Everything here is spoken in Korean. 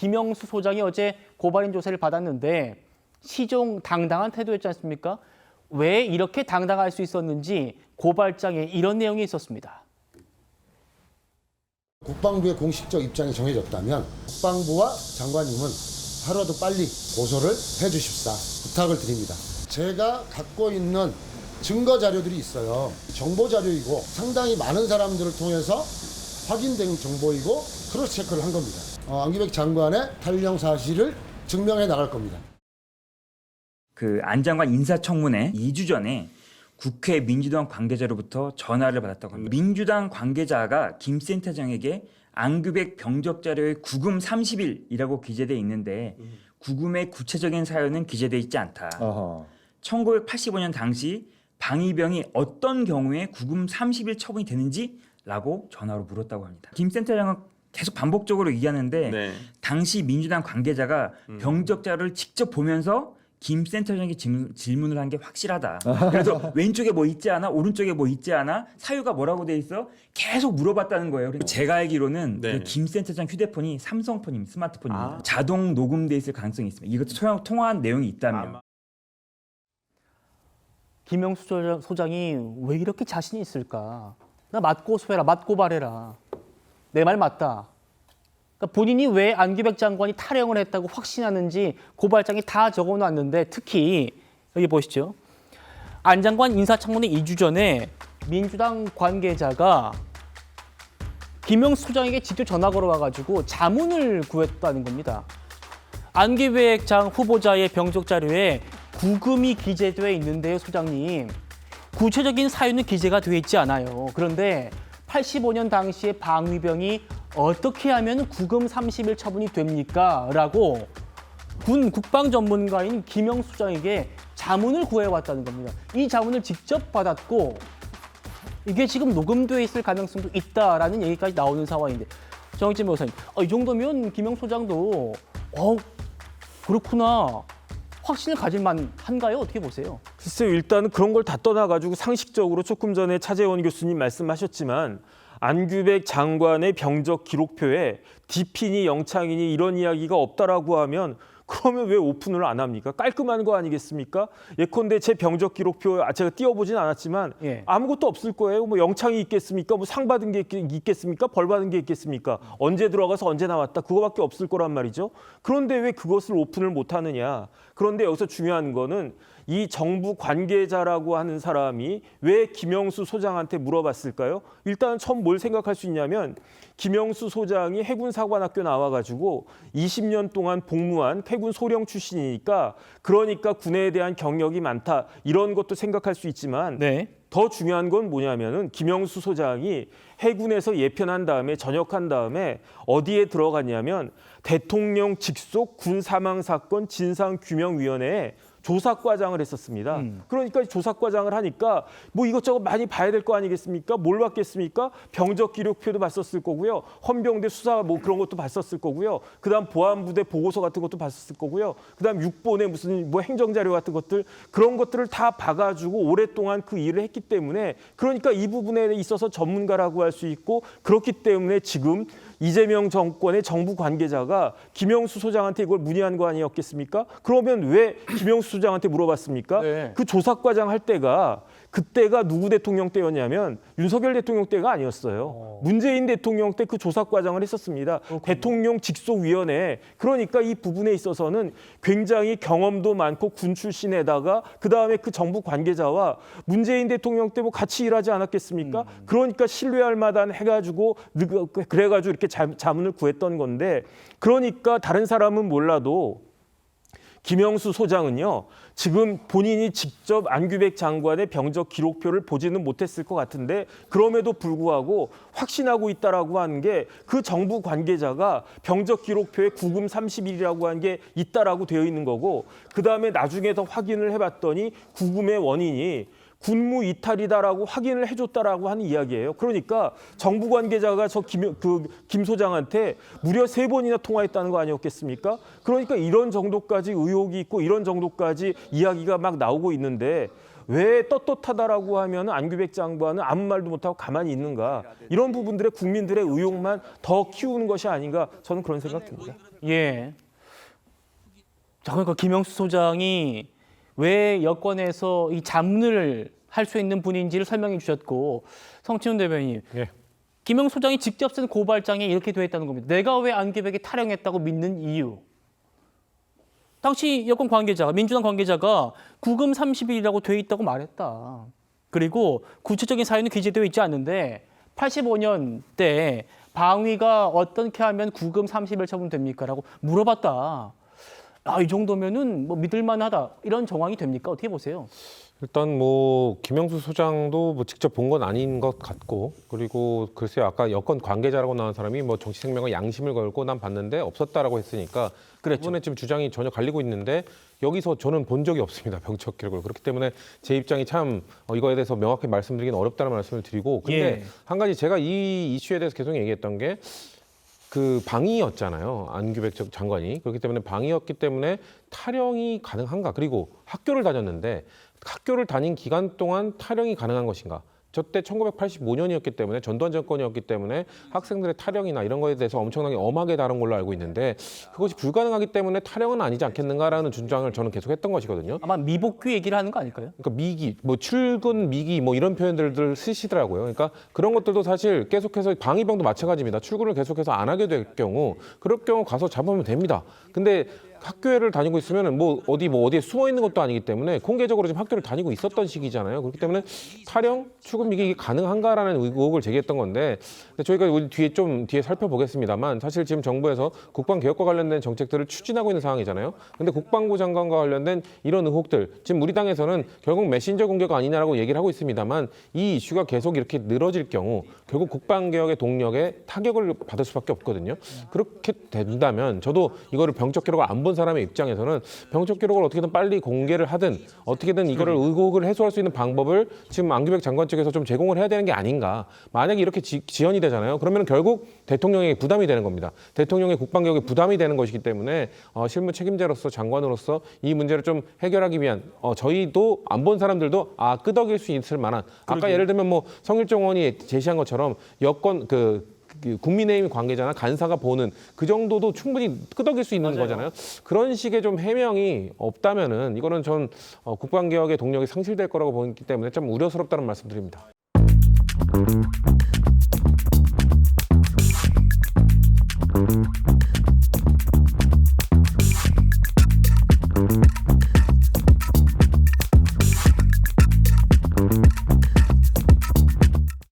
김영수 소장이 어제 고발인 조사를 받았는데 시종당당한 태도였지 않습니까? 왜 이렇게 당당할 수 있었는지 고발장에 이런 내용이 있었습니다. 국방부의 공식적 입장이 정해졌다면 국방부와 장관님은 하루라도 빨리 고소를 해주십사 부탁을 드립니다. 제가 갖고 있는 증거 자료들이 있어요. 정보 자료이고 상당히 많은 사람들을 통해서 확인된 정보이고 크로스 체크를 한 겁니다. 안규백 장관의 탈령 사실을 증명해 나갈 겁니다. 그 안 장관 인사청문회 2주 전에 국회 민주당 관계자로부터 전화를 받았다고 합니다. 민주당 관계자가 김 센터장에게 안규백 병적 자료에 구금 30일이라고 기재돼 있는데 구금의 구체적인 사연은 기재돼 있지 않다. 1985년 당시 방위병이 어떤 경우에 구금 30일 처분이 되는지라고 전화로 물었다고 합니다. 김 센터장은 계속 반복적으로 얘기하는데 당시 민주당 관계자가 병적 자료를 직접 보면서 김 센터장에게 질문을 한 게 확실하다. 그래서 왼쪽에 뭐 있지 않아? 오른쪽에 뭐 있지 않아? 사유가 뭐라고 돼 있어? 계속 물어봤다는 거예요. 제가 알기로는 그 김 센터장 휴대폰이 삼성폰입니다. 스마트폰입니다. 자동 녹음돼 있을 가능성이 있습니다. 이것도 통화한 내용이 있다면. 김영수 소장이 왜 이렇게 자신이 있을까? 나 맞고소해라, 맞고발해라. 내 말 맞다. 그러니까 본인이 왜 안규백 장관이 탈영을 했다고 확신하는지 고발장에 다 적어놨는데 특히 여기 보시죠. 안 장관 인사청문회 2주 전에 민주당 관계자가 김영수 소장에게 직접 전화 걸어와가지고 자문을 구했다는 겁니다. 안규백 장 후보자의 병적 자료에 구금이 기재되어 있는데요, 소장님. 구체적인 사유는 기재가 되어 있지 않아요. 그런데 85년 당시에 방위병이 어떻게 하면 구금 30일 처분이 됩니까? 라고 군 국방 전문가인 김영수 소장에게 자문을 구해왔다는 겁니다. 이 자문을 직접 받았고 이게 지금 녹음되어 있을 가능성도 있다라는 얘기까지 나오는 상황인데 정익진 변호사님, 이 정도면 김영수 소장도 그렇구나. 확신을 가질 만한가요? 어떻게 보세요? 글쎄요. 일단은 그런 걸 다 떠나가지고 상식적으로 조금 전에 차재원 교수님 말씀하셨지만 안규백 장관의 병적 기록표에 디핀이 영창이니 이런 이야기가 없다라고 하면 그러면 왜 오픈을 안 합니까? 깔끔한 거 아니겠습니까? 예컨대 제 병적 기록표 제가 띄워보진 않았지만 아무것도 없을 거예요. 뭐 영창이 있겠습니까? 뭐 상 받은 게 있겠습니까? 벌 받은 게 있겠습니까? 언제 들어가서 언제 나왔다 그거밖에 없을 거란 말이죠. 그런데 왜 그것을 오픈을 못 하느냐? 그런데 여기서 중요한 거는 이 정부 관계자라고 하는 사람이 왜 김영수 소장한테 물어봤을까요? 일단 처음 뭘 생각할 수 있냐면 김영수 소장이 해군사관학교 나와가지고 20년 동안 복무한 해군 소령 출신이니까 그러니까 군에 대한 경력이 많다 이런 것도 생각할 수 있지만 더 중요한 건 뭐냐면은 김영수 소장이 해군에서 예편한 다음에 전역한 다음에 어디에 들어갔냐면 대통령 직속 군사망사건 진상규명위원회에 조사과장을 했었습니다. 그러니까 조사과장을 하니까 뭐 이것저것 많이 봐야 될 거 아니겠습니까? 뭘 봤겠습니까? 병적 기록표도 봤었을 거고요. 헌병대 수사 뭐 그런 것도 봤었을 거고요. 그다음 보안부대 보고서 같은 것도 봤었을 거고요. 그다음 육본의 무슨 뭐 행정자료 같은 것들 그런 것들을 다 봐가지고 오랫동안 그 일을 했기 때문에 그러니까 이 부분에 있어서 전문가라고 할 수 있고 그렇기 때문에 지금 이재명 정권의 정부 관계자가 김영수 소장한테 이걸 문의한 거 아니었겠습니까? 그러면 왜 김영수 소장한테 물어봤습니까? 그 조사과장 할 때가 그때가 누구 대통령 때였냐면 윤석열 대통령 때가 아니었어요. 문재인 대통령 때 그 조사과장을 했었습니다. 대통령 직속위원회. 그러니까 이 부분에 있어서는 굉장히 경험도 많고 군 출신에다가 그다음에 그 정부 관계자와 문재인 대통령 때 뭐 같이 일하지 않았겠습니까? 그러니까 신뢰할 만한 해가지고 그래가지고 이렇게 자문을 구했던 건데 그러니까 다른 사람은 몰라도 김영수 소장은요. 지금 본인이 직접 안규백 장관의 병적 기록표를 보지는 못했을 것 같은데 그럼에도 불구하고 확신하고 있다라고 하는 게 그 정부 관계자가 병적 기록표에 구금 30일이라고 한 게 있다라고 되어 있는 거고 그다음에 나중에 더 확인을 해봤더니 구금의 원인이 군무 이탈이다라고 확인을 해줬다라고 하는 이야기예요. 그러니까 정부 관계자가 김 소장한테 무려 3번이나 통화했다는 거 아니었겠습니까? 그러니까 이런 정도까지 의혹이 있고 이런 정도까지 이야기가 막 나오고 있는데 왜 떳떳하다라고 하면 안규백 장관은 아무 말도 못하고 가만히 있는가? 이런 부분들의 국민들의 의혹만 더 키우는 것이 아닌가 저는 그런 생각 듭니다. 예. 자, 그러니까 김영수 소장이 왜 여권에서 이 자문을 할 수 있는 분인지를 설명해 주셨고, 성친훈 대변인, 예. 김영수 소장이 직접 쓴 고발장에 이렇게 되어 있다는 겁니다. 내가 왜 안규백이 탈영했다고 믿는 이유. 당시 여권 관계자가, 민주당 관계자가 구금 30일이라고 되어 있다고 말했다. 그리고 구체적인 사유는 기재되어 있지 않는데 85년 때 방위가 어떻게 하면 구금 30일 처분됩니까? 라고 물어봤다. 아, 이 정도면은 뭐 믿을만하다. 이런 정황이 됩니까? 어떻게 보세요? 일단 뭐 김영수 소장도 뭐 직접 본 건 아닌 것 같고, 그리고 글쎄요, 아까 여권 관계자라고 나온 사람이 뭐 정치 생명과 양심을 걸고 난 봤는데 없었다라고 했으니까 그랬죠. 그분의 지금 주장이 전혀 갈리고 있는데, 여기서 저는 본 적이 없습니다, 병적 기록을. 그렇기 때문에 제 입장이 참 이거에 대해서 명확히 말씀드리기는 어렵다는 말씀을 드리고, 근데 예. 한 가지 제가 이 이슈에 대해서 계속 얘기했던 게 그 방위였잖아요, 안규백 장관이. 그렇기 때문에 방위였기 때문에 탈영이 가능한가, 그리고 학교를 다녔는데 학교를 다닌 기간 동안 탈영이 가능한 것인가. 저때 1985년이었기 때문에 전두환 정권이었기 때문에 학생들의 탈영이나 이런 거에 대해서 엄청나게 엄하게 다룬 걸로 알고 있는데, 그것이 불가능하기 때문에 탈영은 아니지 않겠는가라는 주장을 저는 계속했던 것이거든요. 아마 미복귀 얘기를 하는 거 아닐까요? 그러니까 미기, 뭐 출근 미기, 뭐 이런 표현들을 쓰시더라고요. 그러니까 그런 것들도 사실 계속해서 방위병도 마찬가지입니다. 출근을 계속해서 안 하게 될 경우, 그럴 경우 가서 잡으면 됩니다. 근데 학교를 다니고 있으면 뭐 어디에 숨어 있는 것도 아니기 때문에 공개적으로 지금 학교를 다니고 있었던 시기잖아요. 그렇기 때문에 탈영, 출근 미기 가능한가라는 의혹을 제기했던 건데, 저희가 우리 뒤에 살펴보겠습니다만, 사실 지금 정부에서 국방 개혁과 관련된 정책들을 추진하고 있는 상황이잖아요. 근데 국방부 장관과 관련된 이런 의혹들, 지금 우리 당에서는 결국 메신저 공격 아니냐라고 얘기를 하고 있습니다만, 이 이슈가 계속 이렇게 늘어질 경우 결국 국방 개혁의 동력에 타격을 받을 수밖에 없거든요. 그렇게 된다면 저도 이거를 병적 기록을 안 본 사람의 입장에서는 병적 기록을 어떻게든 빨리 공개를 하든 어떻게든 이거를 의혹을 해소할 수 있는 방법을 지금 안규백 장관 측에서 좀 제공을 해야 되는 게 아닌가. 만약에 이렇게 지연이 되잖아요. 그러면 결국 대통령에게 부담이 되는 겁니다. 대통령의 국방개혁에 부담이 되는 것이기 때문에 실무 책임자로서, 장관으로서 이 문제를 좀 해결하기 위한, 저희도 안 본 사람들도 끄덕일 수 있을 만한, 아까 예를 들면 뭐 성일종 의원이 제시한 것처럼 여권 국민의힘 관계자나 간사가 보는 그 정도도 충분히 끄덕일 수 있는 맞아요. 거잖아요. 그런 식의 좀 해명이 없다면은 이거는 전 국방개혁의 동력이 상실될 거라고 보기 때문에 좀 우려스럽다는 말씀드립니다.